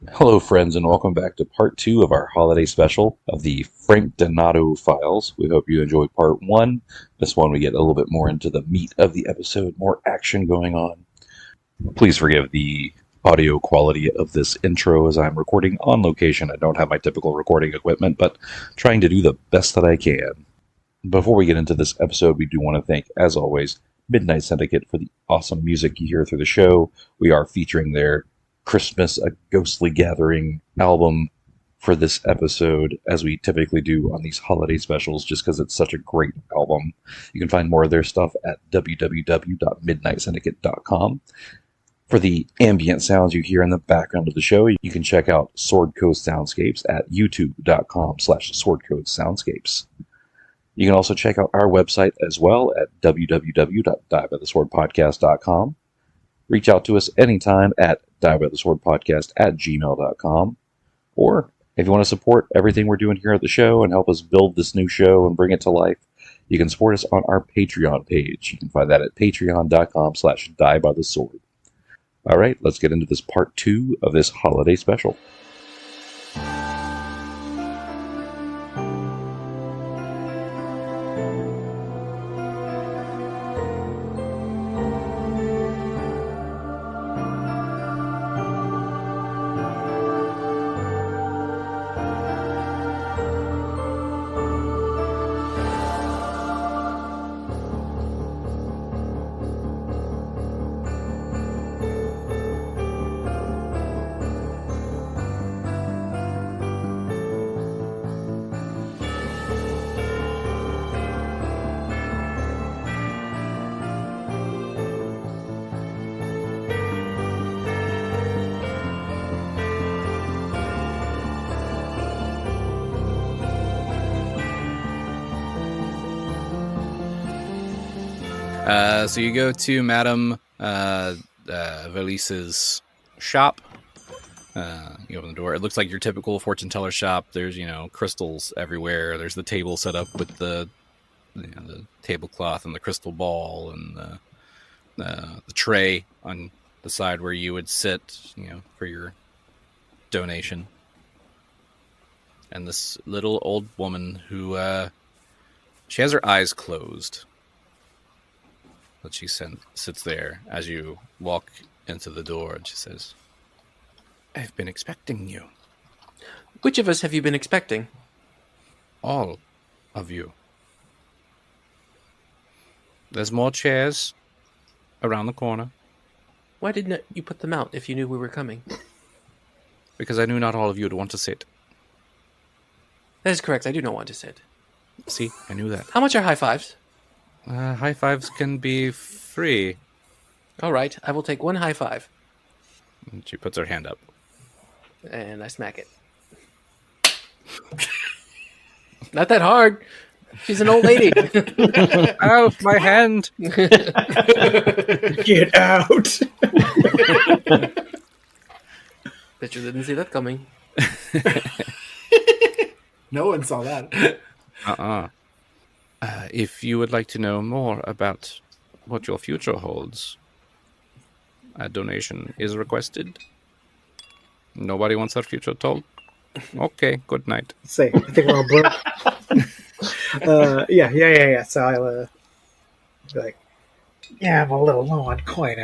Hello, friends, and welcome back to part two of our holiday special of the Frank Donato files. We hope you enjoyed part one. This one, we get a little bit more into the meat of the episode, more action going on. Please forgive the audio quality of this intro as I'm recording on location. I don't have my typical recording equipment, but trying to do the best that I can. Before we get into this episode, we do want to thank, as always, Midnight Syndicate for the awesome music you hear through the show. We are featuring their Christmas, A Ghostly Gathering album for this episode, as we typically do on these holiday specials, just because it's such a great album. You can find more of their stuff at www.midnightsyndicate.com. For the ambient sounds you hear in the background of the show, you can check out Sword Code Soundscapes at youtube.com/swordcodesoundscapes. You can also check out our website as well at www.diebytheswordpodcast.com. Reach out to us anytime at diebytheswordpodcast@gmail.com. Or if you want to support everything we're doing here at the show and help us build this new show and bring it to life, you can support us on our Patreon page. You can find that at patreon.com/diebythesword. All right, let's get into this part two of this holiday special. So you go to Madame Valise's shop. You open the door. It looks like your typical fortune teller shop. There's, crystals everywhere. There's the table set up with the tablecloth and the crystal ball and the tray on the side where you would sit, for your donation. And this little old woman who, she has her eyes closed. But she sits there as you walk into the door, and she says, "I've been expecting you." Which of us have you been expecting? All of you. There's more chairs around the corner. Why didn't you put them out if you knew we were coming? Because I knew not all of you would want to sit. That is correct. I do not want to sit. See, I knew that. How much are high fives? High fives can be free. All right, I will take one high five. And she puts her hand up. And I smack it. Not that hard. She's an old lady. Ow, my hand. Get out. Bet you didn't see that coming. No one saw that. If you would like to know more about what your future holds, a donation is requested. Nobody wants their future told? Okay, good night. Say, I think we're all broke. Yeah. So I'll be like, yeah, I'm a little low on coin.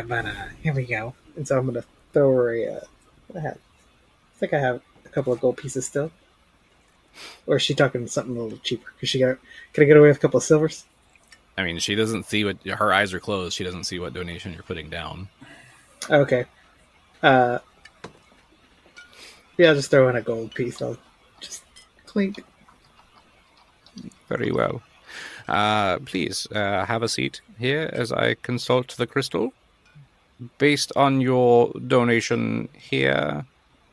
Here we go. And so I'm gonna throw her what I have. I think I have a couple of gold pieces still. Or is she talking something a little cheaper? Can I get away with a couple of silvers? I mean, she doesn't see what... Her eyes are closed. She doesn't see what donation you're putting down. Okay. Yeah, I'll just throw in a gold piece. I'll just clink. Very well. Please, have a seat here as I consult the crystal. Based on your donation here,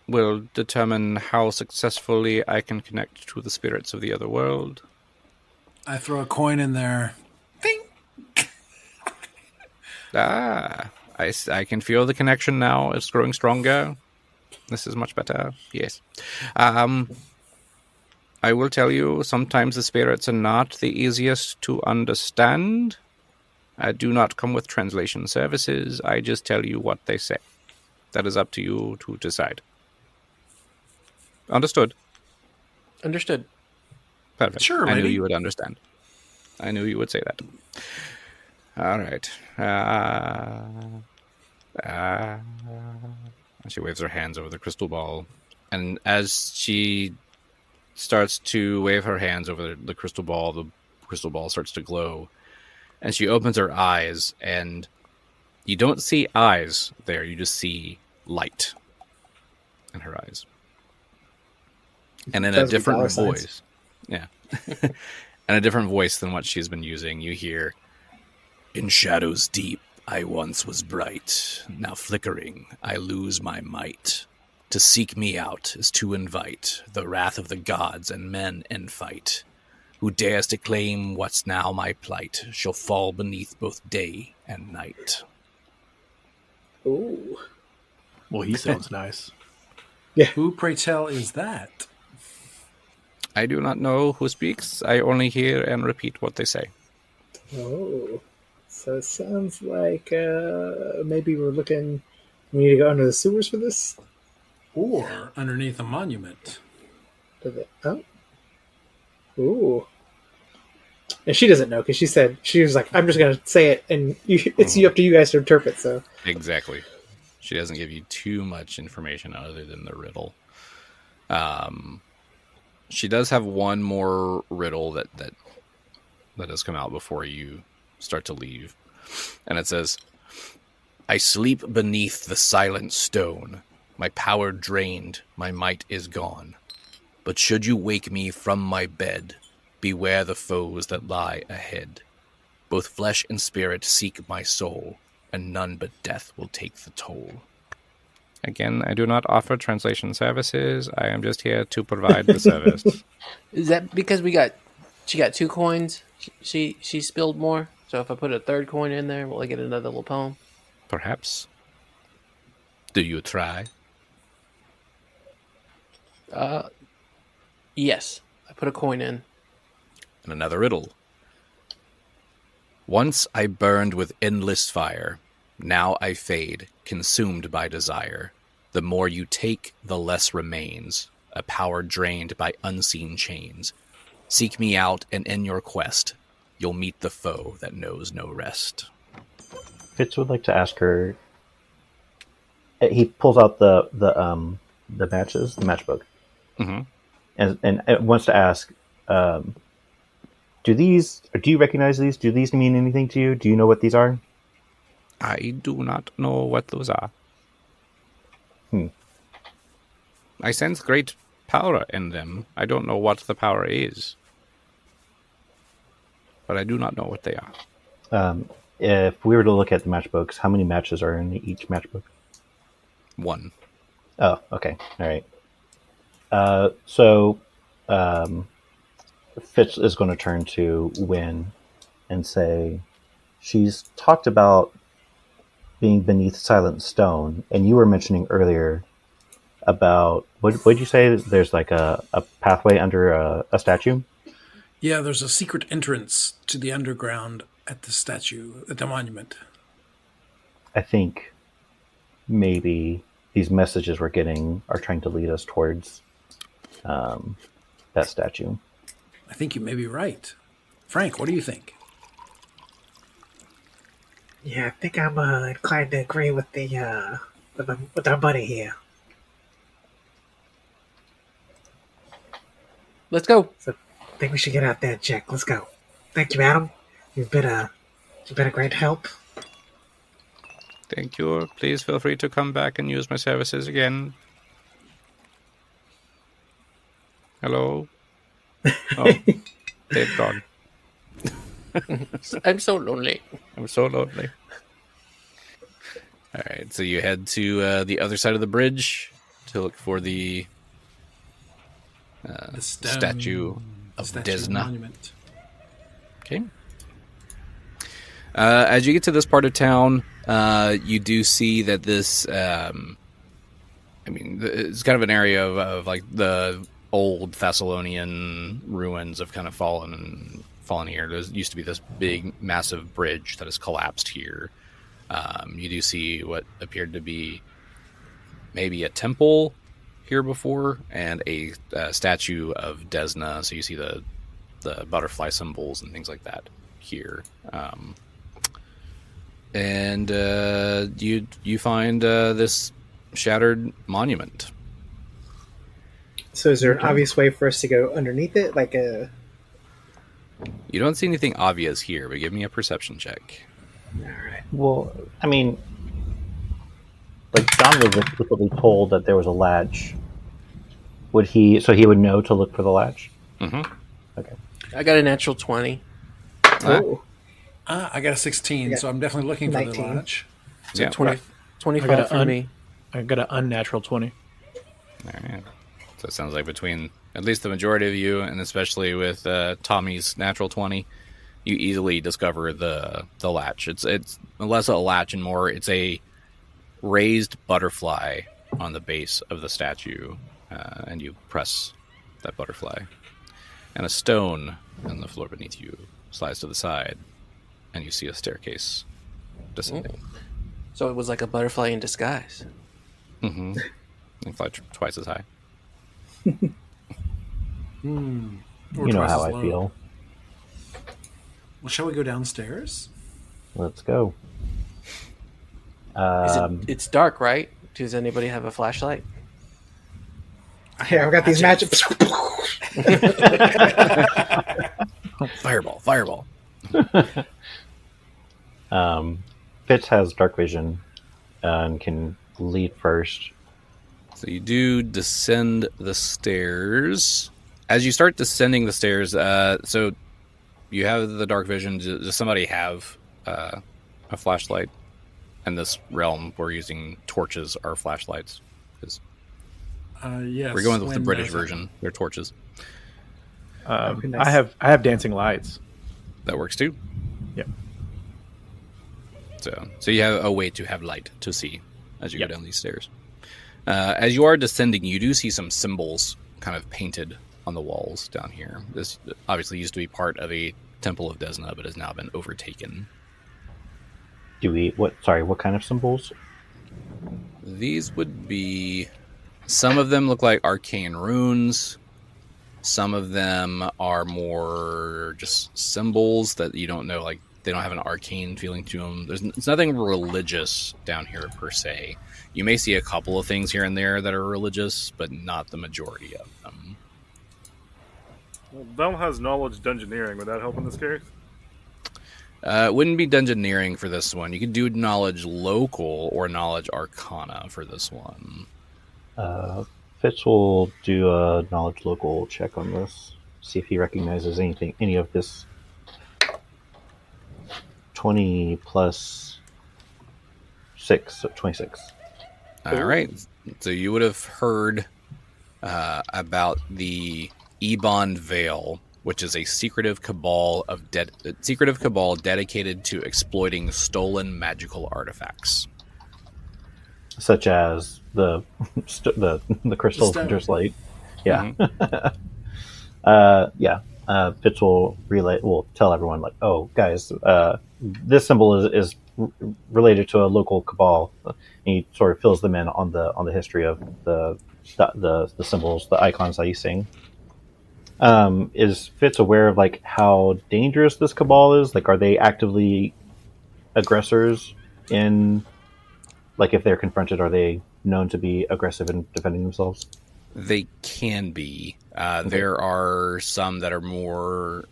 will determine how successfully I can connect to the spirits of the other world. I throw a coin in there. Ding! I can feel the connection now. It's growing stronger. This is much better. Yes. I will tell you, sometimes the spirits are not the easiest to understand. I do not come with translation services. I just tell you what they say. That is up to you to decide. Understood. Understood. Perfect. Sure, I knew lady. you would understand. I knew you would say that. All right. She waves her hands over the crystal ball. And as she starts to wave her hands over the crystal ball starts to glow. And she opens her eyes, and you don't see eyes there. You just see light in her eyes. And in a different voice. Yeah. And a different voice than what she's been using, you hear, "In shadows deep, I once was bright. Now flickering, I lose my might. To seek me out is to invite the wrath of the gods and men in fight. Who dares to claim what's now my plight shall fall beneath both day and night." Ooh. Well, he sounds nice. Who, pray tell, is that? I do not know who speaks. I only hear and repeat what they say. Oh. So it sounds like maybe we need to go under the sewers for this? Or underneath a monument. Oh. Ooh. And she doesn't know because she was like, "I'm just going to say it, and it's up to you guys to interpret." So Exactly. She doesn't give you too much information other than the riddle. She does have one more riddle that has come out before you start to leave. And it says, "I sleep beneath the silent stone. My power drained, my might is gone. But should you wake me from my bed, beware the foes that lie ahead. Both flesh and spirit seek my soul, and none but death will take the toll." Again, I do not offer translation services. I am just here to provide the service. Is that because she got 2 coins? She spilled more. So if I put a third coin in there, will I get another little poem? Perhaps. Do you try? Yes. I put a coin in. And another riddle. "Once I burned with endless fire. Now I fade, consumed by desire. The more you take, the less remains. A power drained by unseen chains. Seek me out, and in your quest, you'll meet the foe that knows no rest." Fitz would like to ask her. He pulls out the matches, the matchbook, Mm-hmm. and wants to ask, do you recognize these? Do these mean anything to you? Do you know what these are? I do not know what those are. I sense great power in them. I don't know what the power is. But I do not know what they are. If we were to look at the matchbooks, how many matches are in each matchbook? 1. Oh, okay. All right. So Fitz is going to turn to Wynn and say, she's talked about being beneath silent stone, and you were mentioning earlier about, what did you say? There's like a pathway under a statue? Yeah, there's a secret entrance to the underground at the statue, at the monument. I think maybe these messages we're getting are trying to lead us towards that statue. I think you may be right. Frank, what do you think? yeah, I think I'm inclined to agree with with our buddy here. Let's go. So I think we should get out there and check. Let's go. Thank you, Adam. You've been a great help. Thank you. Please feel free to come back and use my services again. Hello? Oh, they've gone. I'm so lonely. I'm so lonely. All right, so you head to the other side of the bridge to look for the statue of Desna. Monument. Okay. As you get to this part of town, you do see that this, it's kind of an area of like the old Thessalonian ruins have kind of fallen here. There used to be this big, massive bridge that has collapsed here. You do see what appeared to be maybe a temple here before, and a statue of Desna. So you see the butterfly symbols and things like that here. And you find this shattered monument. So is there an obvious way for us to go underneath it? Like a... You don't see anything obvious here, but give me a perception check. Alright. Well, I mean, like John was explicitly told that there was a latch. Would he? So he would know to look for the latch. Mm-hmm. Okay. I got a natural 20. Oh. I got a 16, so I'm definitely looking for the 19. latch. So Yeah. 20, I 25 got for me. I got an unnatural 20. All right. So it sounds like between at least the majority of you, and especially with Tommy's natural 20, you easily discover the latch. It's less a latch and more it's a raised butterfly on the base of the statue, and you press that butterfly, and a stone on the floor beneath you slides to the side, and you see a staircase descending. So it was like a butterfly in disguise. Mm-hmm. You fly twice as high. Or You know twice how as I low. feel. Well, shall we go downstairs? Let's go. It's dark, right? Does anybody have a flashlight? Yeah, I've got these magic... Fireball. Fitz has dark vision and can lead first. So you do descend the stairs. As you start descending the stairs, so you have the dark vision. Does somebody have a flashlight? In this realm, we're using torches or flashlights. Because Yes. we're going with the when British does version. They're torches. Okay, nice. I have dancing lights. That works too. Yep. So you have a way to have light to see as you go down these stairs. As you are descending, you do see some symbols kind of painted on the walls down here. This obviously used to be part of a temple of Desna, but has now been overtaken. What kind of symbols? These would be... Some of them look like arcane runes. Some of them are more just symbols that you don't know, like they don't have an arcane feeling to them. It's nothing religious down here per se. You may see a couple of things here and there that are religious, but not the majority of them. Well, Bell has knowledge dungeoneering. Would that help in this case? It wouldn't be dungeoneering for this one. You could do knowledge local or knowledge arcana for this one. Fitz will do a knowledge local check on this. See if he recognizes any of this. 20 plus 6, so 26. All right. So you would have heard about the Ebon Veil, which is a secretive cabal dedicated to exploiting stolen magical artifacts, Such as the crystal stone. hunter's light. Yeah. Mm-hmm. Fitz will tell everyone, like, oh, guys, this symbol is related to a local cabal. And he sort of fills them in on the history of the symbols, the icons that he's seeing. Is Fitz aware of like how dangerous this cabal is? Like, are they actively aggressors in, like, if they're confronted, are they known to be aggressive in defending themselves? They can be. There are some that are more...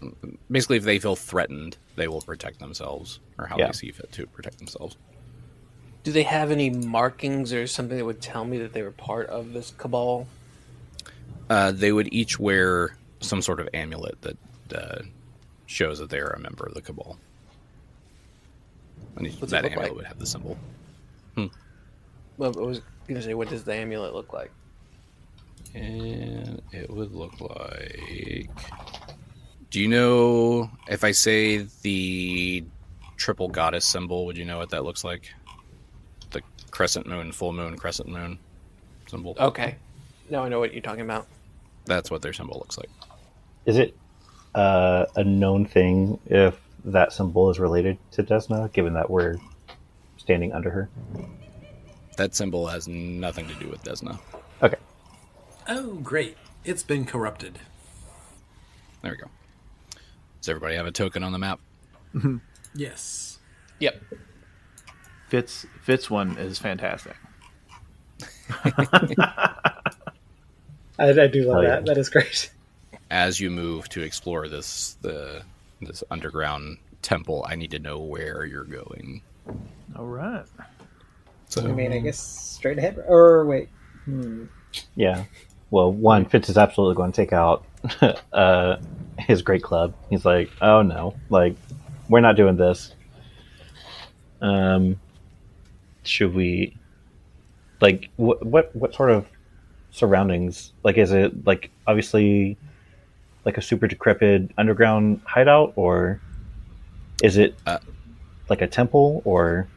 Basically, if they feel threatened, they will protect themselves, or how they see fit to protect themselves. Do they have any markings or something that would tell me that they were part of this cabal? They would each wear some sort of amulet that shows that they are a member of the cabal. And What's that it look amulet like? would have the symbol. Well, I was going to say, what does the amulet look like? And it would look like... Do you know, if I say the triple goddess symbol, would you know what that looks like? The crescent moon, full moon, crescent moon symbol. Okay. Now I know what you're talking about. That's what their symbol looks like. Is it a known thing if that symbol is related to Desna, given that we're standing under her? That symbol has nothing to do with Desna. Okay. Oh, great. It's been corrupted. There we go. Does everybody have a token on the map? Yes. Yep. Fitz one is fantastic. I do love Oh, yeah. that. That is great. As you move to explore this underground temple, I need to know where you're going. All right. So, I mean, I guess straight ahead. Or wait. Yeah. Well, one, Fitz is absolutely going to take out his great club. He's like, oh no, like, we're not doing this. Should we, like, what sort of surroundings? Like, is it, like, obviously, like a super decrepit underground hideout, or is it like a temple, or?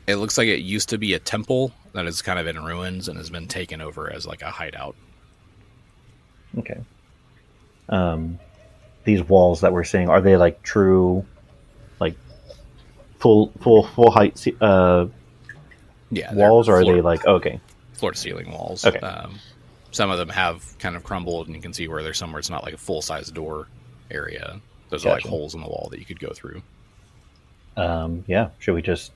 it looks like it used to be a temple that is kind of in ruins and has been taken over as like a hideout. Okay. These walls that we're seeing, are they like true, like full height Yeah, walls, or are floor- they like okay? floor to ceiling walls? Okay. Some of them have kind of crumbled, and you can see where there's somewhere it's not like a full size door area. Those are like Gotcha. holes in the wall that you could go through. Yeah. Should we just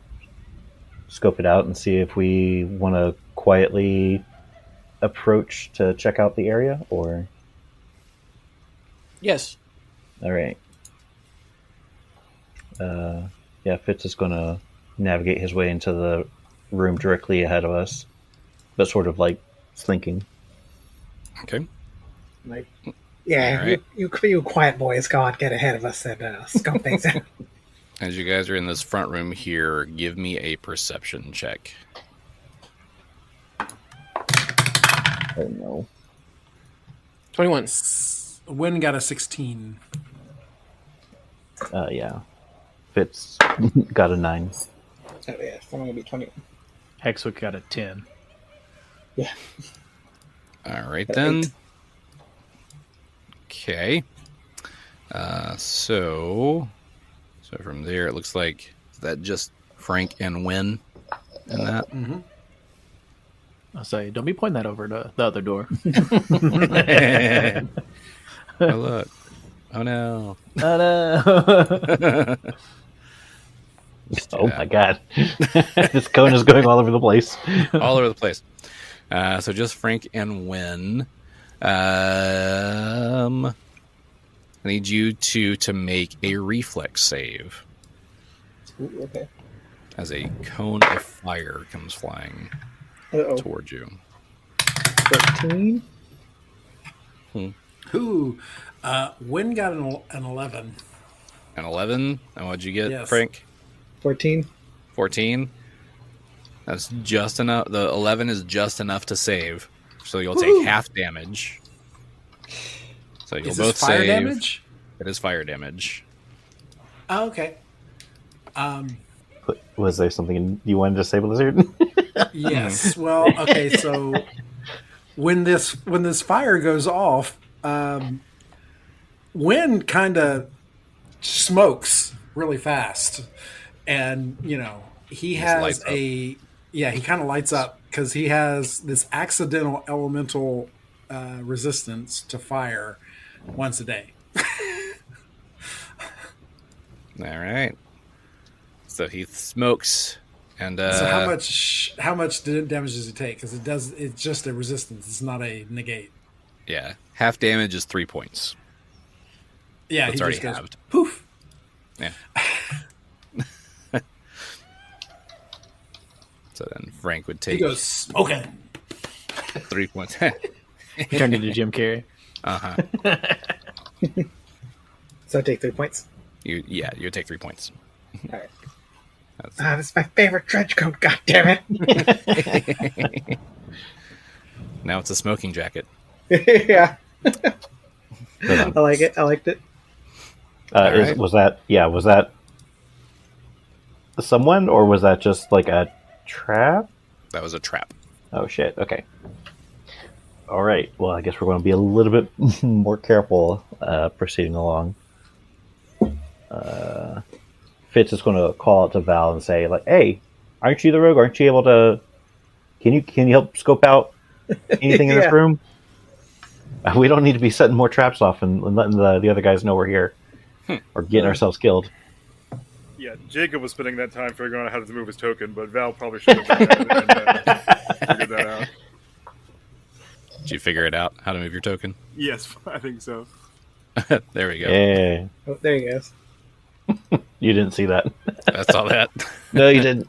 scope it out and see if we want to quietly approach to check out the area, or? Yes. All right. Yeah, Fitz is going to navigate his way into the room directly ahead of us, but sort of like slinking. Okay. Like, yeah, All right. you quiet boys go on, get ahead of us and scope things out. As you guys are in this front room here, give me a perception check. Oh no. 21. Wynn got a 16. Yeah. Fitz got a 9. Oh yeah, so I'm gonna be 21. Hexwick got a 10. Yeah. All right, Got then. 8. Okay. So from there, it looks like that just Frank and Wynn in that. Mm-hmm. I'll say, don't be pointing that over to the other door. Oh, look. Oh, no. Oh, no. Oh my god. This cone is going all over the place. All over the place. So just Frank and Wynn. I need you to make a reflex save Ooh, okay. as a cone of fire comes flying Uh-oh. towards you. 13. Who? Wynn got an 11. An 11. And what'd you get, Yes. Frank? 14. 14. That's just enough. The 11 is just enough to save. So you'll take half damage. So you'll Is both this fire save. damage? It is fire damage. Oh, okay. Was there something you wanted to say, Blizzard? Yes. Well, okay. So when this fire goes off, Wynn kind of smokes really fast, and he has he kind of lights up because he has this accidental elemental resistance to fire once a day. All right. So he smokes, and So how much damage does it take? Because it's just a resistance. It's not a negate. yeah, half damage is 3 points. Yeah, It's he already just goes halved. poof. Yeah. So then Frank would He take goes smoking. 3 points. He turned into Jim Carrey. So I take 3 points. You take 3 points. All right. That's- This is my favorite trench coat. God damn it! Now it's a smoking jacket. Yeah, I like it. I liked it. right. Was that someone, or was that just like a trap? That was a trap. Oh shit. Okay. All right. Well, I guess we're going to be a little bit more careful proceeding along. Fitz is going to call out to Val and say, like, "Hey, aren't you the rogue? Aren't you able to? Can you help scope out anything in Yeah. this room?" We don't need to be setting more traps off and letting the other guys know we're here, or getting ourselves killed. Yeah, Jacob was spending that time figuring out how to move his token, but Val probably should have figured that out. Did you figure it out, how to move your token? Yes, I think so. There we go. Yeah. Oh, there he goes. You didn't see that. I saw that. No, you didn't.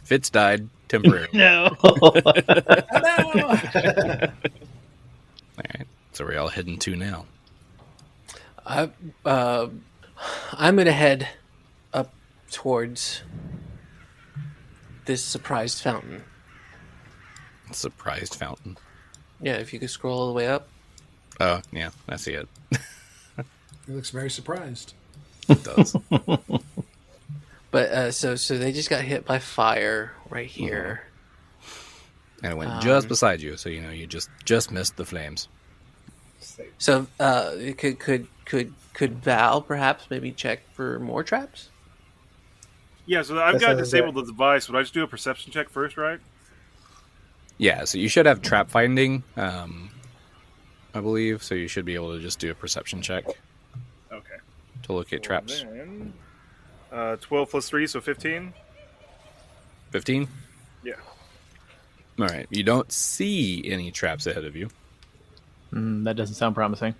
Fitz died temporarily. No. All right. So where y'all heading to now? I'm gonna head up towards this surprised fountain. Surprised fountain. Yeah, if you could scroll all the way up. Oh, yeah, I see it. He looks very surprised. It does. But so they just got hit by fire right here. And it went just beside you, so you just missed the flames. So could Val perhaps maybe check for more traps? Yeah, so I've got disabled the device. Would I just do a perception check first, right? Yeah, so you should have trap finding, I believe, so you should be able to just do a perception check. Okay. To locate traps. Then, 12 plus 3, so 15. 15? Yeah. All right. You don't see any traps ahead of you. That doesn't sound promising.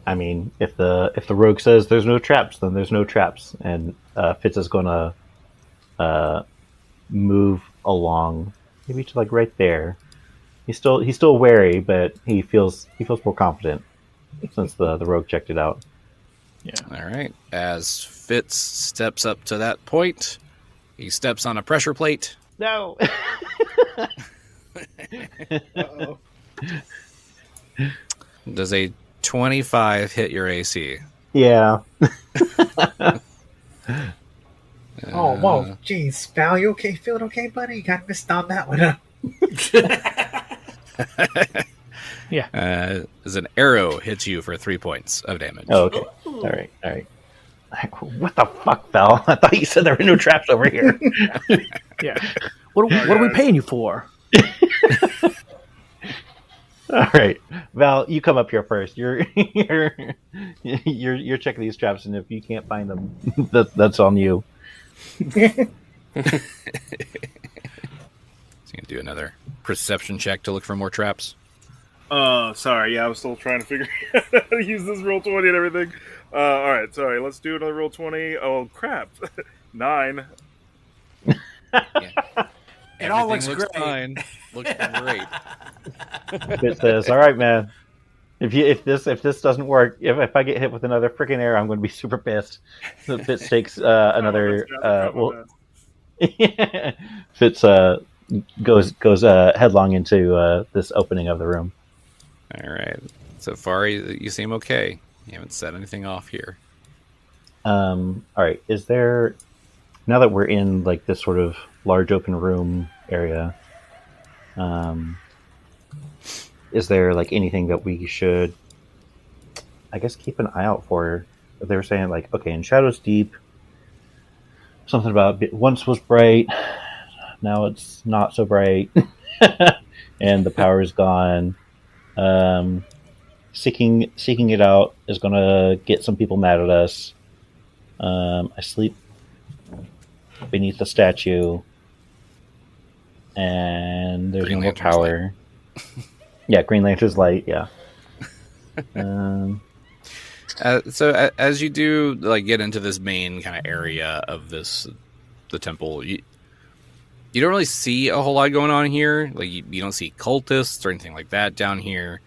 I mean, if the rogue says there's no traps, then there's no traps, and Fitz is gonna move along, maybe to like right there. He's still wary, but he feels more confident since the rogue checked it out. Yeah. All right. As Fitz steps up to that point, he steps on a pressure plate. No. Uh-oh. Does a 25 hit your AC? Yeah. Oh, whoa. Jeez, Val, you okay? Feeling okay, buddy? You got missed on that one, huh? Yeah. As an arrow hits you for 3 points of damage. Oh, okay. All right. What the fuck, Val? I thought you said there were no traps over here. Yeah. What are we paying you for? All right, Val, you come up here first. You're checking these traps, and if you can't find them, that's on you. So you can do another perception check to look for more traps. Sorry, yeah, I was still trying to figure out how to use this roll 20 and everything. All right, sorry, let's do another roll 20. Oh, crap. 9. Yeah. It all looks Everything great. Fine. Looks great. It says, "All right, man. If this doesn't work, if I get hit with another freaking arrow, I'm going to be super pissed." So Fitz takes another. Fitz goes headlong into this opening of the room. All right. So far, you seem okay. You haven't set anything off here. All right. Is there, now that we're in like this sort of large open room area, is there like anything that we should, I guess, keep an eye out for? They were saying like, okay, in Shadows Deep, something about it once was bright, now it's not so bright, and the power is gone. Seeking it out is gonna get some people mad at us. I sleep beneath the statue, and there's Green no more Lantern's power. Yeah, Green Lantern's light. Yeah. So as you do like get into this main kind of area of the temple, you don't really see a whole lot going on here. Like you don't see cultists or anything like that down here.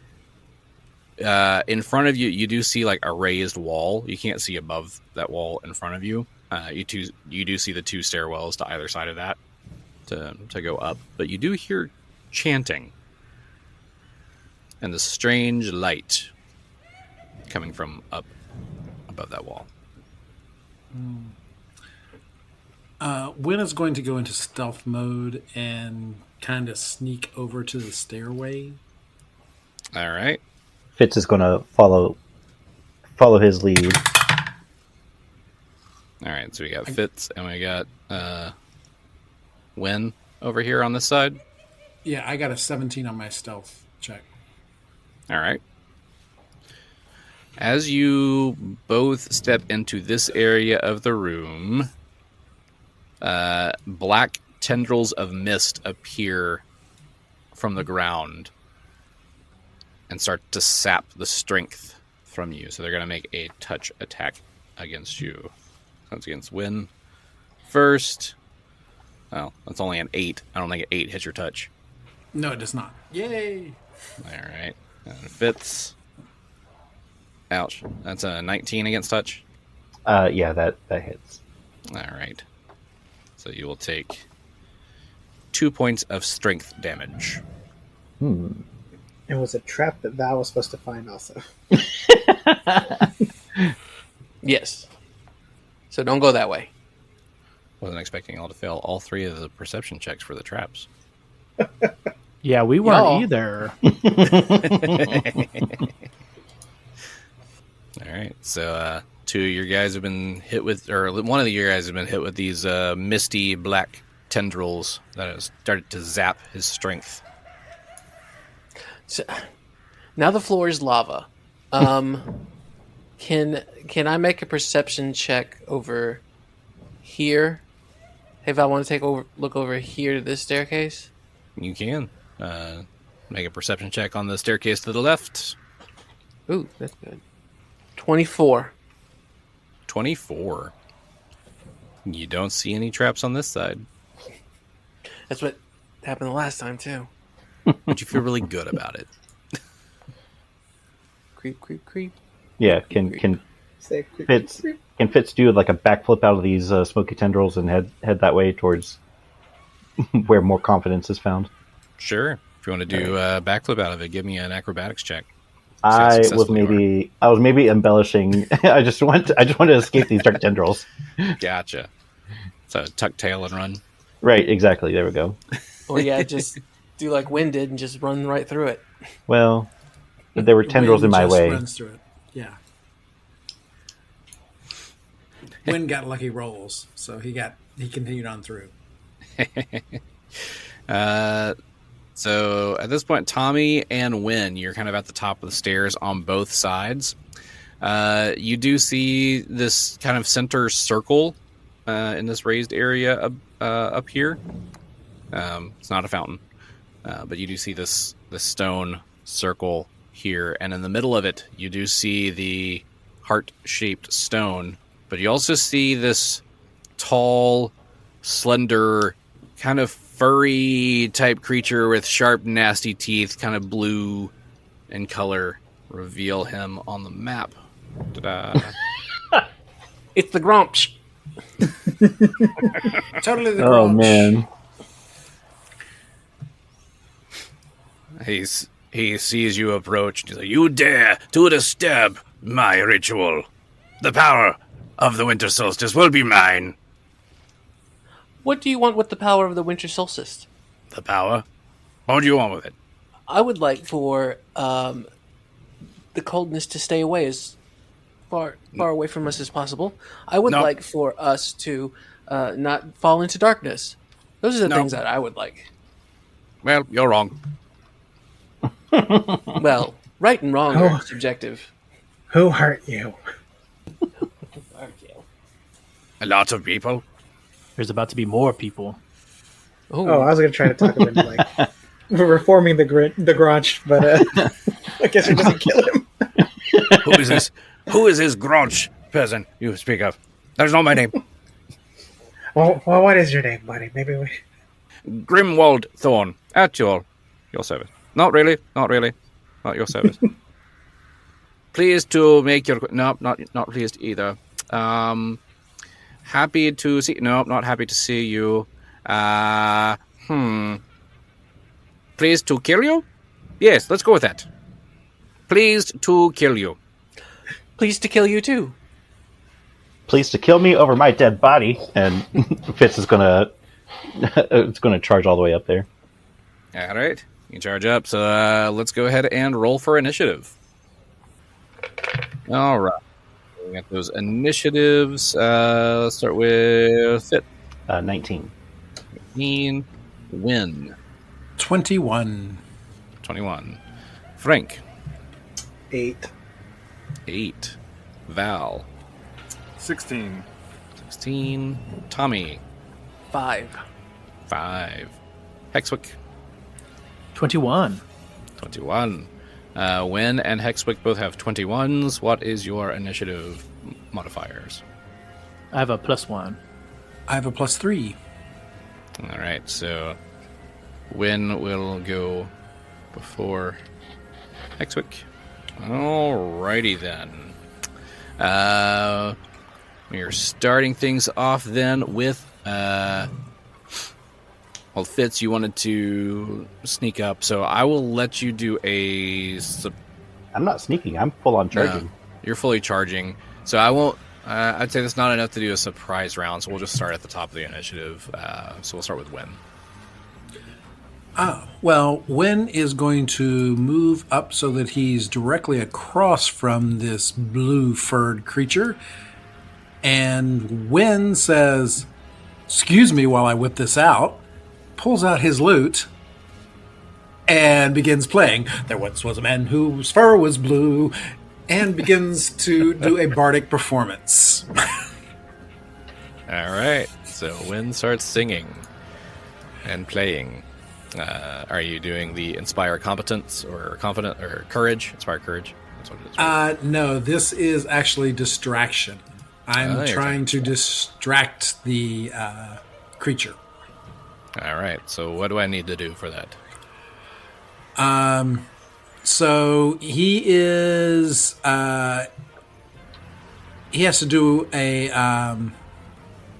In front of you, you do see like a raised wall. You can't see above that wall in front of you. You do see the 2 stairwells to either side of that to go up, but you do hear chanting and the strange light coming from up above that wall. Wynn is going to go into stealth mode and kind of sneak over to the stairway. All right. Fitz is going to follow his lead. All right, so we got Fitz and we got Wynn over here on this side. Yeah, I got a 17 on my stealth check. All right. As you both step into this area of the room, black tendrils of mist appear from the ground and start to sap the strength from you. So they're going to make a touch attack against you. That's against Wynn first. Well, that's only an 8. I don't think an 8 hits your touch. No, it does not. Yay! All right. And Fitz. Ouch. That's a 19 against touch? Yeah, that hits. All right. So you will take 2 points of strength damage. It was a trap that Val was supposed to find also. Yes. So don't go that way. Wasn't expecting y'all to fail all 3 of the perception checks for the traps. Yeah, we weren't Y'all. either. All right. So 2 of your guys have been hit with, or one of you guys has been hit with these misty black tendrils that have started to zap his strength. So, now the floor is lava. Can I make a perception check over here? If I want to look over here to this staircase? You can. Make a perception check on the staircase to the left. Ooh, that's good. 24. 24. You don't see any traps on this side. That's what happened the last time, too. But you feel really good about it. Creep, creep, creep. Yeah, can Say creep, Fitz creep. can Fitz do like a backflip out of these smoky tendrils and head that way towards where more confidence is found? Sure. If you want to do a backflip out of it, give me an acrobatics check. I was successful you maybe embellishing. I just want to escape these dark tendrils. Gotcha. So tuck tail and run. Right, exactly. There we go. Or yeah, just do like Wynn did and just run right through it. Well, there were tendrils in my Just way. runs through it. Yeah. Wynn got lucky rolls, so he continued on through. So at this point, Tommy and Wynn, you're kind of at the top of the stairs on both sides. You do see this kind of center circle in this raised area up here. It's not a fountain, but you do see this stone circle here, and in the middle of it, you do see the heart-shaped stone. But you also see this tall, slender, kind of furry type creature with sharp, nasty teeth, kind of blue in color. Reveal him on the map. Ta-da. It's the Grumps. Totally the Oh Grumps. man! He sees you approach. He's like, "You dare to disturb my ritual? The power of the winter solstice will be mine." What do you want with the power of the winter solstice? The power? What do you want with it? I would like for the coldness to stay away as far away from us as possible. I would No. like for us to not fall into darkness. Those are the No. things that I would like. Well, you're wrong. Well, right and wrong Oh. are subjective. Who hurt you? A lot of people. There's about to be more people. Oh, I was going to try to talk him into like reforming the Grunch, but I guess it doesn't kill him. Who is this? Who is this Gronch peasant you speak of? That's not my name. Well, what is your name, buddy? Maybe we. Grimwald Thorn, at your service. Not really. Not your service. Pleased to make your... No, not pleased either. Happy to see... No, not happy to see you. Pleased to kill you? Yes, let's go with that. Pleased to kill you. Pleased to kill you too. Pleased to kill me over my dead body, and Fitz is gonna charge all the way up there. All right. You can charge up. So let's go ahead and roll for initiative. All right. We got those initiatives. Let's start with Fit. 19. Win. 21. 21. Frank. 8. 8. Val. 16. 16. Tommy. 5. 5. Hexwick. 21. 21. Wynn and Hexwick both have 21s. What is your initiative modifiers? I have a +1. I have a +3. All right, so Wynn will go before Hexwick. Alrighty then. We are starting things off then with well, Fitz, you wanted to sneak up, so I will let you do a. I'm not sneaking. I'm full on charging. No, you're fully charging, so I won't. I'd say that's not enough to do a surprise round, so we'll just start at the top of the initiative. So we'll start with Wynn. Well, Wynn is going to move up so that he's directly across from this blue-furred creature. And Wynn says, "Excuse me while I whip this out," pulls out his lute, and begins playing "There Once Was a Man Whose Fur Was Blue," and begins to do a bardic performance. All right, so Wynn starts singing and playing. Are you doing the Inspire Competence or Confident or Courage? Inspire Courage. That's what it is. Right? No, this is actually distraction. I'm trying to distract the creature. All right. So what do I need to do for that? So he is. He has to do a.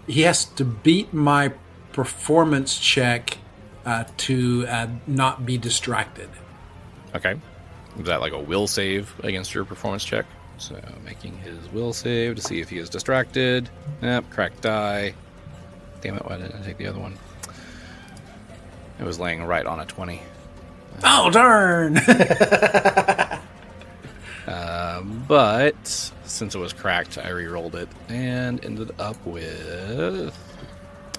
He has to beat my performance check to not be distracted. Okay. Is that like a will save against your performance check? So making his will save to see if he is distracted. Yep. Cracked die. Damn it! Why didn't I take the other one? It was laying right on a 20. Oh, darn! But since it was cracked, I re-rolled it and ended up with...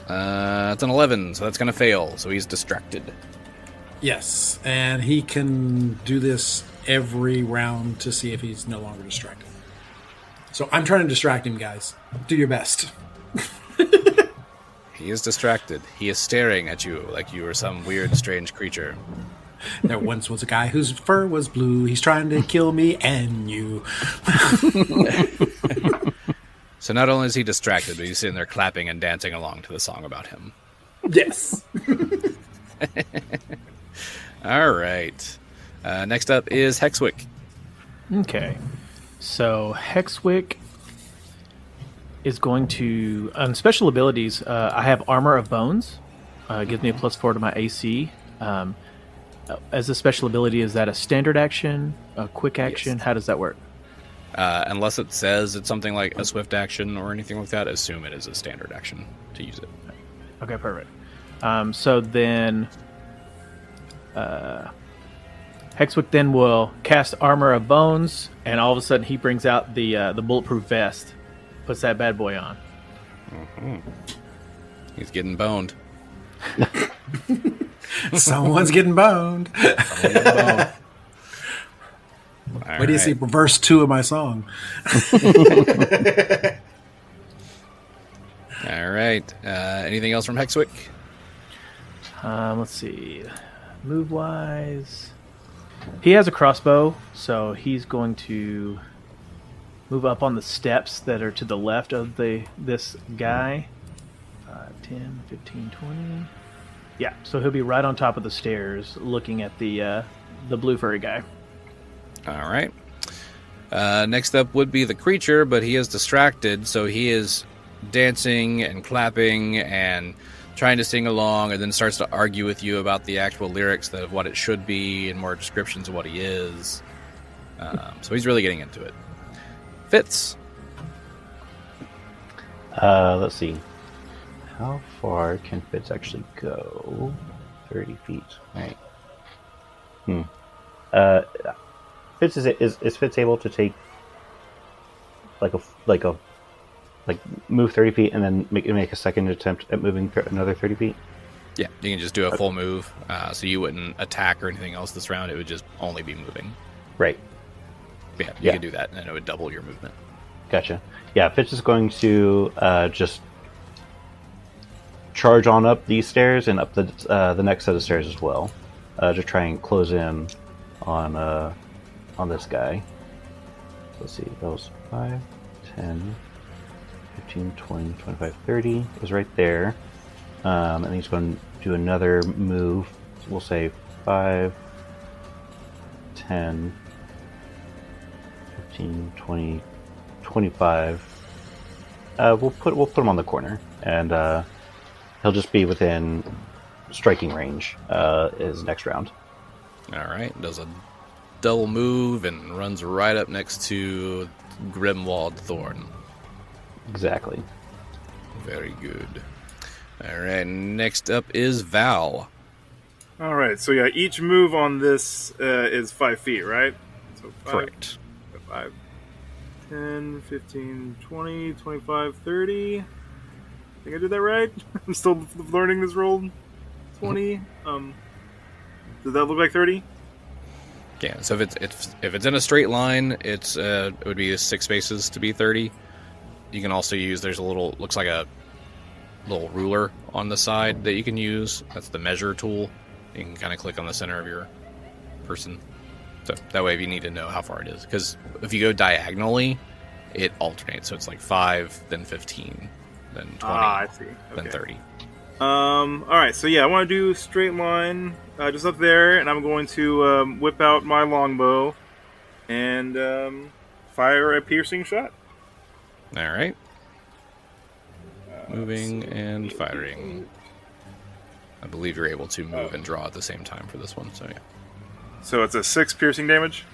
it's an 11, so that's going to fail. So he's distracted. Yes, and he can do this every round to see if he's no longer distracted. So I'm trying to distract him, guys. Do your best. He is distracted. He is staring at you like you are some weird, strange creature. There once was a guy whose fur was blue. He's trying to kill me and you. So not only is he distracted, but he's sitting there clapping and dancing along to the song about him. Yes. All right. Next up is Hexwick. Okay. So Hexwick is going to... On special abilities, I have Armor of Bones. Gives me a +4 to my AC. As a special ability, is that a standard action, a quick action? Yes. How does that work? Unless it says it's something like a swift action or anything like that, assume it is a standard action to use it. Okay, perfect. So then Hexwick then will cast Armor of Bones, and all of a sudden he brings out the bulletproof vest, puts that bad boy on. Mm-hmm. He's getting boned. Someone's getting boned. Wait do you see verse 2 of my song? All right. Anything else from Hexwick? Let's see. Move-wise, he has a crossbow, so he's going to move up on the steps that are to the left of this guy. 10, 15, 20... Yeah, so he'll be right on top of the stairs looking at the blue furry guy. All right. Next up would be the creature, but he is distracted, so he is dancing and clapping and trying to sing along, and then starts to argue with you about the actual lyrics of what it should be and more descriptions of what he is. So he's really getting into it. Fitz. Let's see. How far can Fitz actually go? 30 feet. Right. Fitz is Fitz able to take like move 30 feet and then make a second attempt at moving another 30 feet? Yeah, you can just do a full move. So you wouldn't attack or anything else this round. It would just only be moving. Right. Yeah, you can do that, and it would double your movement. Gotcha. Yeah, Fitz is going to just charge on up these stairs and up the next set of stairs as well, to try and close in on this guy. Let's see, that was 5, 10, 15, 20, 25, 30. It was right there. And he's going to do another move. We'll say 5, 10, 15, 20, 25. We'll put him on the corner, and he'll just be within striking range his next round. All right, does a double move and runs right up next to Grimwald Thorn. Exactly. Very good. All right, next up is Val. All right, so yeah, each move on this is 5 feet, right? So 5, Correct. 5, 10, 15, 20, 25, 30. I think I did that right. I'm still learning this roll. 20. Does that look like 30? Yeah. So if it's in a straight line, it would be 6 spaces to be 30. You can also use. There's a little, looks like a little ruler on the side that you can use. That's the measure tool. You can kind of click on the center of your person. So that way, if you need to know how far it is, because if you go diagonally, it alternates. So it's like 5, then 15, then 20, I see. then 30. All right, so yeah, I want to do straight line just up there, and I'm going to whip out my longbow and fire a piercing shot. All right. Moving and firing. I believe you're able to move and draw at the same time for this one. So yeah. So it's a 6 piercing damage.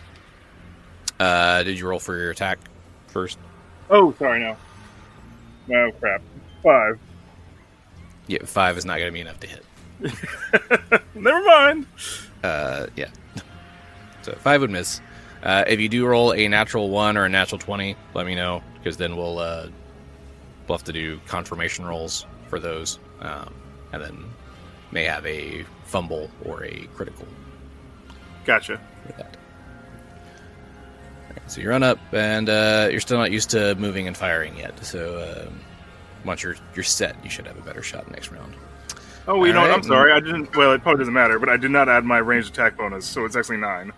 Did you roll for your attack first? Oh, sorry, no. No, crap. 5. Yeah, 5 is not going to be enough to hit. Never mind. Yeah. So 5 would miss. If you do roll a natural 1 or a natural 20, let me know, because then we'll have to do confirmation rolls for those, and then may have a fumble or a critical. Gotcha. With that. Right, so you run up, and you're still not used to moving and firing yet. So once you're set, you should have a better shot next round. Oh, you know what? I'm sorry. I didn't. Well, it probably doesn't matter, but I did not add my ranged attack bonus, so it's actually 9.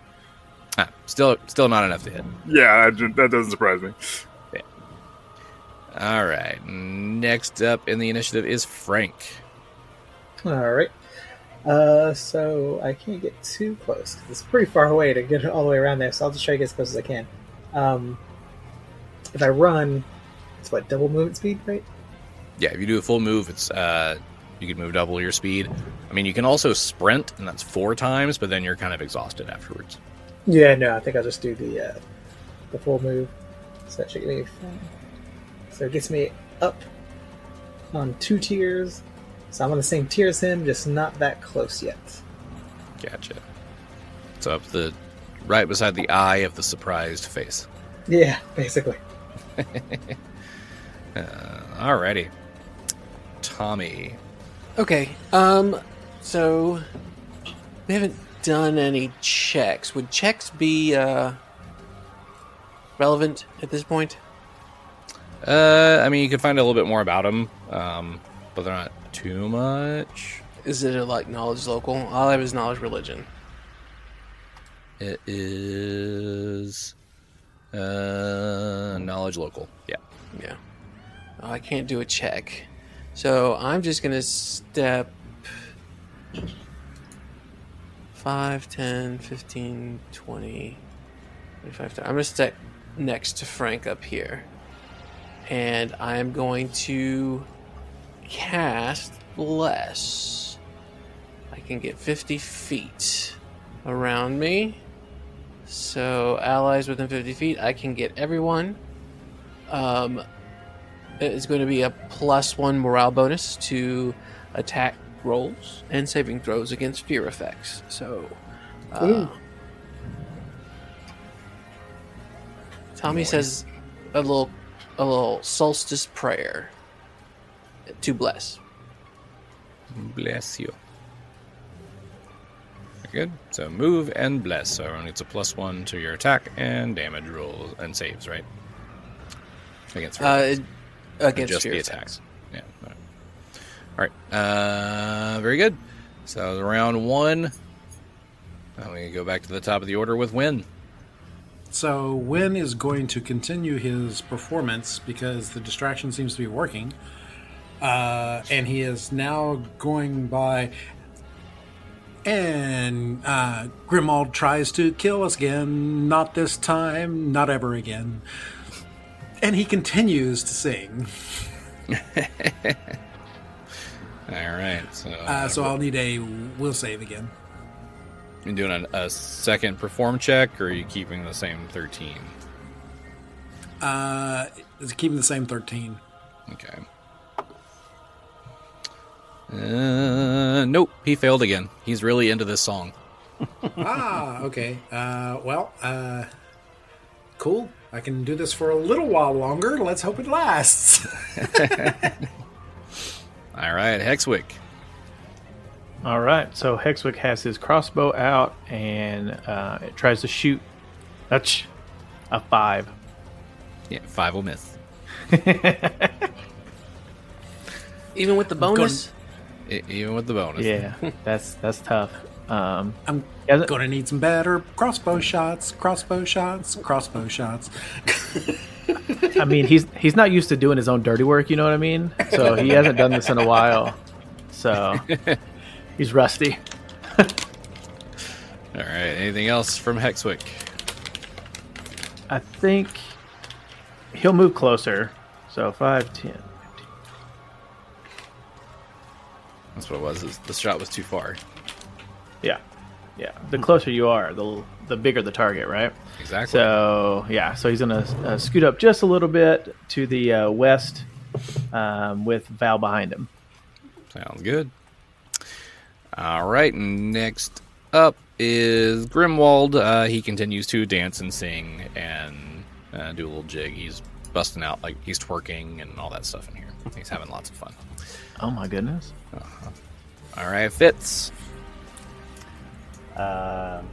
Still not enough to hit. Yeah, that doesn't surprise me. Yeah. All right. Next up in the initiative is Frank. All right. So I can't get too close. It's pretty far away to get all the way around there, so I'll just try to get as close as I can. If I run, it's double movement speed, right? Yeah, if you do a full move, it's you can move double your speed. I mean, you can also sprint, and that's 4 times, but then you're kind of exhausted afterwards. Yeah, no, I think I'll just do the full move. So that should get me. So it gets me up on 2 tiers. So I'm on the same tier as him, just not that close yet. Gotcha. So up right beside the eye of the surprised face. Yeah, basically. Alrighty. Tommy. Okay. So we haven't done any checks. Would checks be relevant at this point? I mean, you can find a little bit more about them, but they're not too much. Is it knowledge local? All I have is knowledge religion. It is knowledge local. Yeah. Yeah. I can't do a check. So I'm just going to step 5, 10, 15, 20, 25. I'm going to step next to Frank up here. And I'm going to cast Bless. I can get 50 feet around me. So allies within 50 feet, I can get everyone. It's going to be a +1 morale bonus to attack rolls and saving throws against fear effects. So, Tommy says a little solstice prayer to bless. Bless you. Good. So move and bless. So everyone gets a +1 to your attack and damage rolls and saves, right? Against against just fear the attacks. Yeah. All right. Very good. So round 1. I'm going to go back to the top of the order with Wynn. So Wynn is going to continue his performance because the distraction seems to be working. And he is now going by... And Grimald tries to kill us again. Not this time. Not ever again. And he continues to sing. All right. So I'll need a will save again. You doing a second perform check, or are you keeping the same 13? It's keeping the same 13. Okay. Nope, he failed again. He's really into this song. Okay. Cool. I can do this for a little while longer. Let's hope it lasts. All right, Hexwick. All right, so Hexwick has his crossbow out and it tries to shoot. That's a 5. Yeah, 5 will miss. Even with the bonus? Even with the bonus. Yeah, that's tough. I'm gonna need some better crossbow shots. I mean, he's not used to doing his own dirty work, you know what I mean? So he hasn't done this in a while. So he's rusty. All right, anything else from Hexwick? I think he'll move closer. So 5, 10. That's what it was. The shot was too far. Yeah. The closer you are, the bigger the target, right? Exactly. So he's gonna scoot up just a little bit to the west, with Val behind him. Sounds good. All right, next up is Grimwald. He continues to dance and sing and do a little jig. He's busting out, like he's twerking and all that stuff in here. He's having lots of fun. Oh my goodness. Uh-huh. All right, Fitz. All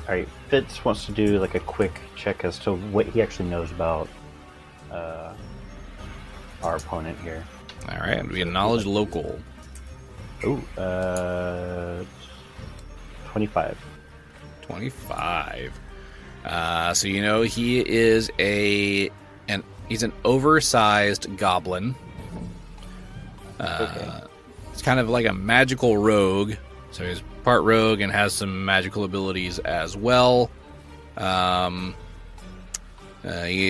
right, Fitz wants to do like a quick check as to what he actually knows about our opponent here. All right, we acknowledge local. Ooh, 25. 25. So you know he is he's an oversized goblin. Okay. It's kind of like a magical rogue. So he's part rogue and has some magical abilities as well. He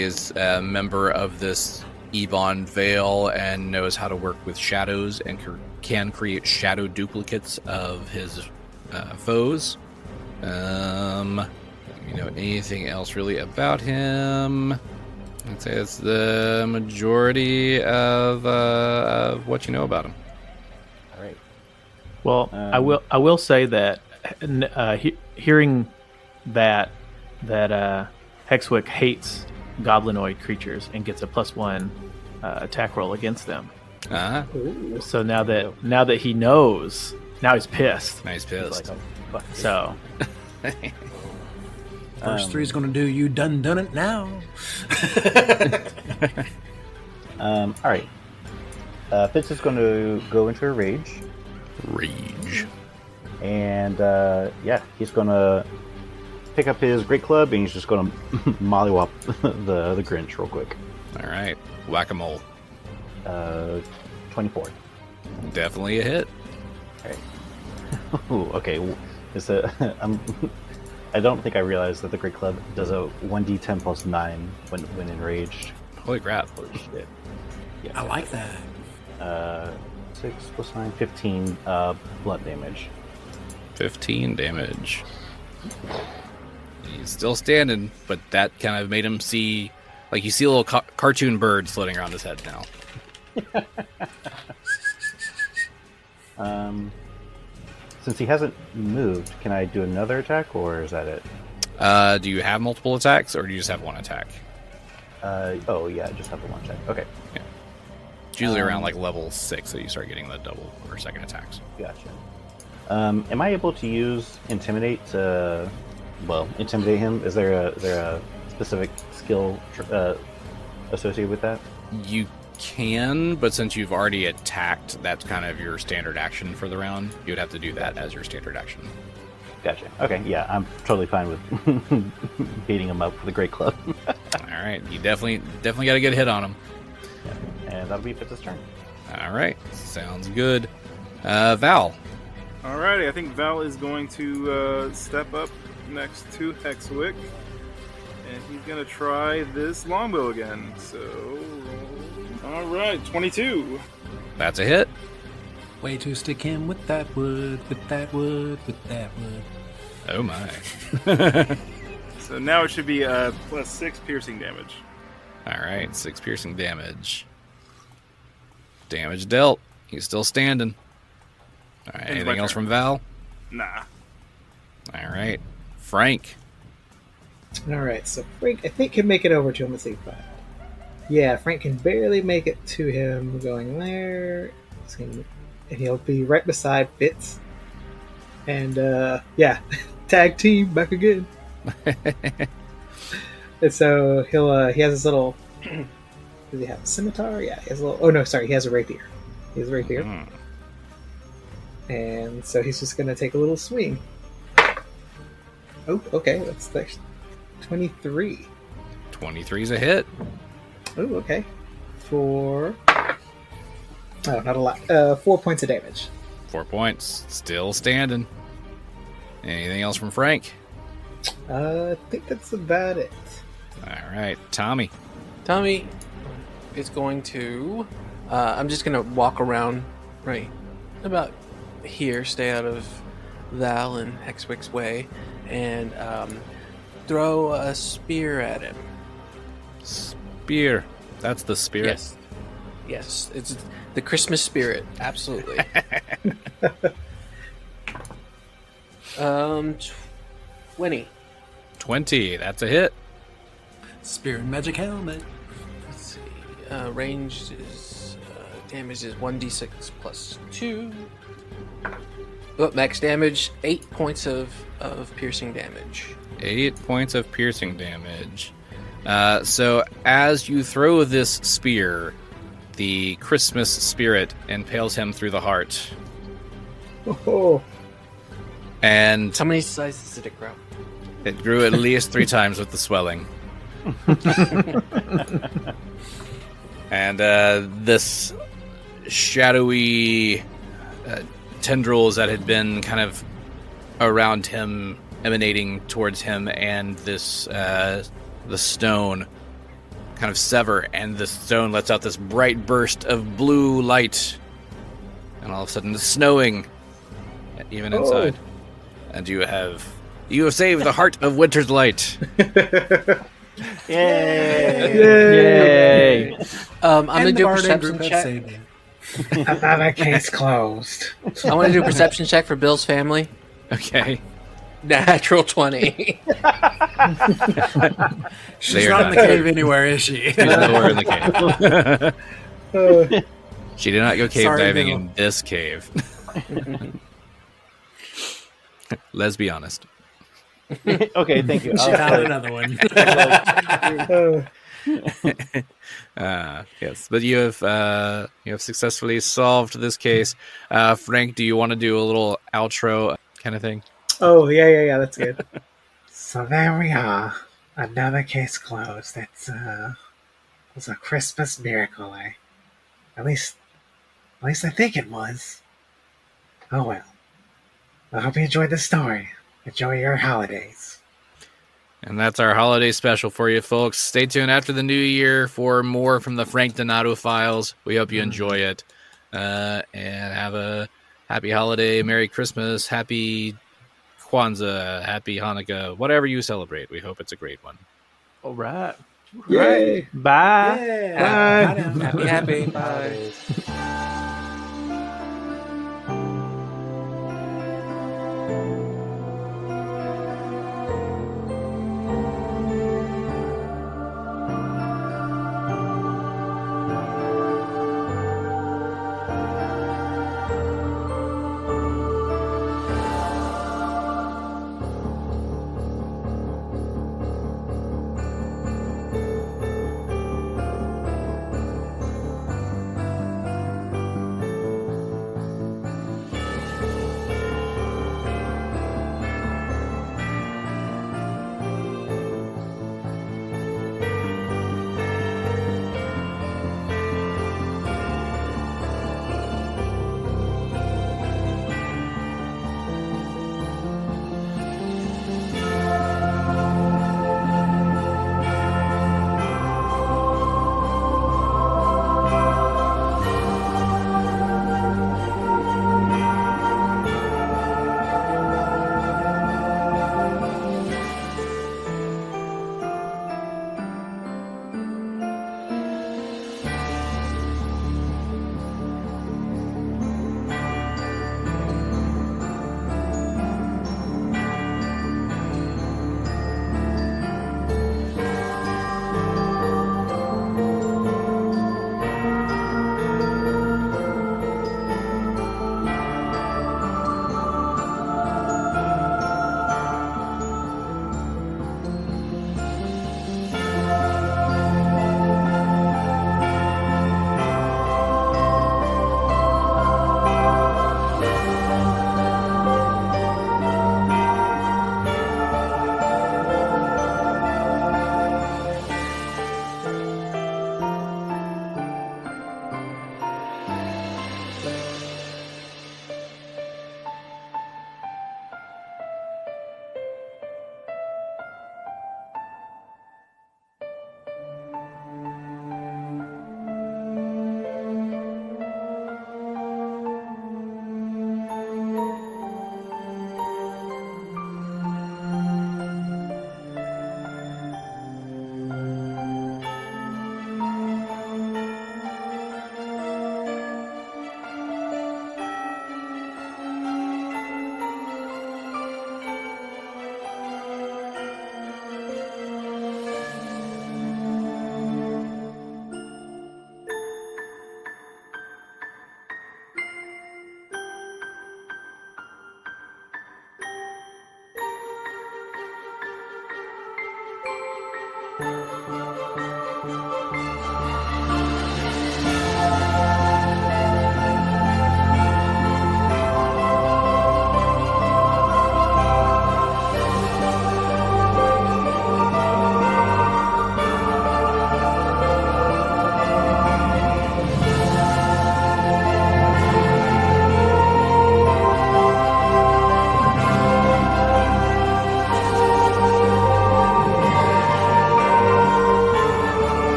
is a member of this Ebon Vale and knows how to work with shadows and can create shadow duplicates of his foes. Anything else really about him? I'd say it's the majority of what you know about him. All right. Well, I will say that hearing that Hexwick hates goblinoid creatures and gets a +1 attack roll against them. Uh-huh. So now that he knows, now he's pissed. Nice pissed. He's like, oh, fuck. So First three's going to do you done it now. All right. Fitz is going to go into a rage. And he's going to pick up his great club and he's just going to mollywop the Grinch real quick. All right, whack-a-mole. 24. Definitely a hit. Okay. Ooh, okay. I don't think I realized that the Great Club does a 1d10 plus 9 when enraged. Holy crap. Holy shit. Yeah. I like that. 6 plus 9, 15 blunt damage. 15 damage. He's still standing, but that kind of made him see... Like, you see a little cartoon bird floating around his head now. Since he hasn't moved, can I do another attack, or is that it? Do you have multiple attacks, or do you just have one attack? I just have the one attack. Okay. Yeah. It's usually around, like, level 6 that you start getting the double or second attacks. Gotcha. Am I able to use Intimidate to, intimidate him? Is there a specific skill associated with that? You can, but since you've already attacked, that's kind of your standard action for the round. You would have to do that as your standard action. Gotcha. Okay, yeah, I'm totally fine with beating him up with a great club. All right, you definitely got a good hit on him. Yeah. And that'll be Fitz's turn. All right, sounds good. Val. Alrighty, I think Val is going to step up next to Hexwick, and he's going to try this longbow again. So, alright, 22. That's a hit. Way to stick him with that wood, with that wood, with that wood. Oh my. So now it should be plus 6 piercing damage. All right, 6 piercing damage. Damage dealt. He's still standing. All right, anything else from Val? Nah. All right, Frank. All right, so Frank, I think, can make it over to him. Let's see, 5. Yeah, Frank can barely make it to him. Going there, and he'll be right beside Fitz. And tag team back again. And so he has his little. Does he have a scimitar? Yeah, he has a little. Oh no, sorry, he has a rapier. He has a rapier. Mm-hmm. And so he's just going to take a little swing. Oh, okay. That's 23. 23's a hit. Oh, okay. Oh, not a lot. 4 points of damage. 4 points. Still standing. Anything else from Frank? I think that's about it. All right, Tommy. Tommy is going to... I'm just going to walk around right about here, stay out of Val and Hexwick's way, and throw a spear at him. Spear. That's the spirit. Yes, it's the Christmas spirit. Absolutely. 20. 20. That's a hit. Spirit magic helmet. Let's see. Range is damage is 1d6 plus 2. Oh, max damage 8 points of piercing damage. 8 points of piercing damage. So as you throw this spear, the Christmas spirit impales him through the heart. Oh. And How many sizes did it grow? it grew at least 3 times with the swelling. And this shadowy tendrils that had been kind of around him, emanating towards him, and this the stone kind of sever, and the stone lets out this bright burst of blue light, and all of a sudden it's snowing even inside. And you have saved the heart of winter's light. Yay! I'm gonna do a perception check. Another case closed. I want to do a perception check for Bill's family. Okay. Natural 20. She's not in the cave anywhere, is she? She's nowhere in the cave. She did not go cave diving Bill. in this cave. Let's be honest. Okay, thank you. She found another one. Yes, but you have successfully solved this case. Frank, do you want to do a little outro kind of thing? Oh, yeah, that's good. So there we are. Another case closed. It was a Christmas miracle, eh? At least I think it was. Oh well. I hope you enjoyed the story. Enjoy your holidays. And that's our holiday special for you, folks. Stay tuned after the new year for more from the Frank Donato files. We hope you enjoy it. And have a happy holiday, Merry Christmas, Happy Kwanzaa, Happy Hanukkah, whatever you celebrate. We hope it's a great one. All right. Yay! Bye. Yeah. Bye. Happy. Bye.